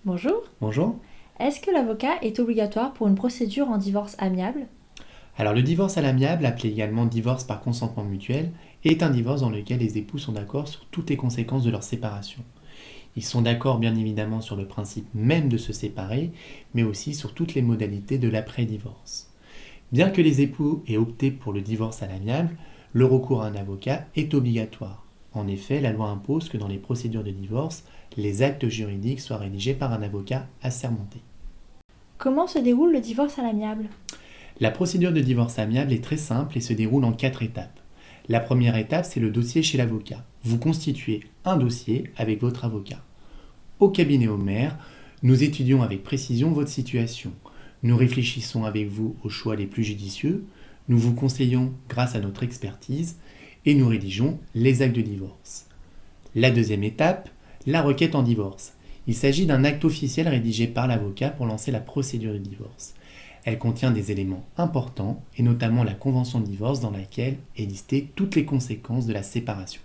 Bonjour. Bonjour. Est-ce que l'avocat est obligatoire pour une procédure en divorce amiable? Alors le divorce à l'amiable, appelé également divorce par consentement mutuel, est un divorce dans lequel les époux sont d'accord sur toutes les conséquences de leur séparation. Ils sont d'accord bien évidemment sur le principe même de se séparer, mais aussi sur toutes les modalités de l'après-divorce. Bien que les époux aient opté pour le divorce à l'amiable, le recours à un avocat est obligatoire. En effet, la loi impose que dans les procédures de divorce, les actes juridiques soient rédigés par un avocat assermenté. Comment se déroule le divorce à l'amiable? La procédure de divorce amiable est très simple et se déroule en 4 étapes. La première étape, c'est le dossier chez l'avocat. Vous constituez un dossier avec votre avocat. Au cabinet Homer, nous étudions avec précision votre situation. Nous réfléchissons avec vous aux choix les plus judicieux. Nous vous conseillons grâce à notre expertise et nous rédigeons les actes de divorce. La deuxième étape, la requête en divorce. Il s'agit d'un acte officiel rédigé par l'avocat pour lancer la procédure de divorce. Elle contient des éléments importants, et notamment la convention de divorce dans laquelle est listée toutes les conséquences de la séparation.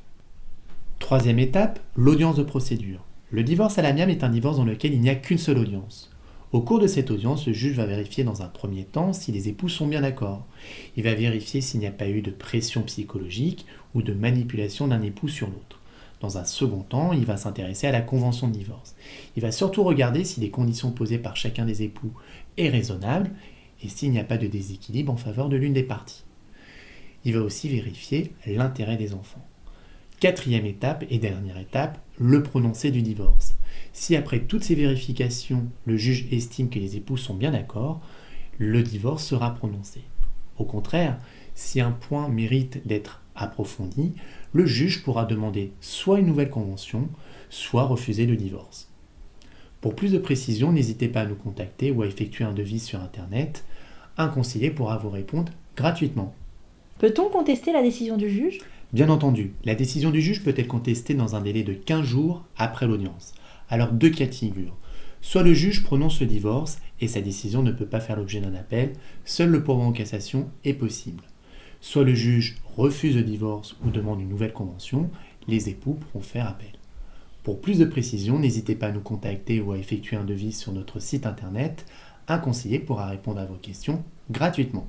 Troisième étape, l'audience de procédure. Le divorce à l'amiable est un divorce dans lequel il n'y a qu'une seule audience. Au cours de cette audience, le juge va vérifier dans un premier temps si les époux sont bien d'accord. Il va vérifier s'il n'y a pas eu de pression psychologique ou de manipulation d'un époux sur l'autre. Dans un second temps, il va s'intéresser à la convention de divorce. Il va surtout regarder si les conditions posées par chacun des époux est raisonnable et s'il n'y a pas de déséquilibre en faveur de l'une des parties. Il va aussi vérifier l'intérêt des enfants. Quatrième étape et dernière étape, le prononcé du divorce. Si après toutes ces vérifications, le juge estime que les époux sont bien d'accord, le divorce sera prononcé. Au contraire, si un point mérite d'être approfondi, le juge pourra demander soit une nouvelle convention, soit refuser le divorce. Pour plus de précision, n'hésitez pas à nous contacter ou à effectuer un devis sur Internet. Un conseiller pourra vous répondre gratuitement. Peut-on contester la décision du juge? Bien entendu, la décision du juge peut être contestée dans un délai de 15 jours après l'audience. Alors deux cas de figure. Soit le juge prononce le divorce et sa décision ne peut pas faire l'objet d'un appel, seul le pourvoi en cassation est possible. Soit le juge refuse le divorce ou demande une nouvelle convention, les époux pourront faire appel. Pour plus de précision, n'hésitez pas à nous contacter ou à effectuer un devis sur notre site internet. Un conseiller pourra répondre à vos questions gratuitement.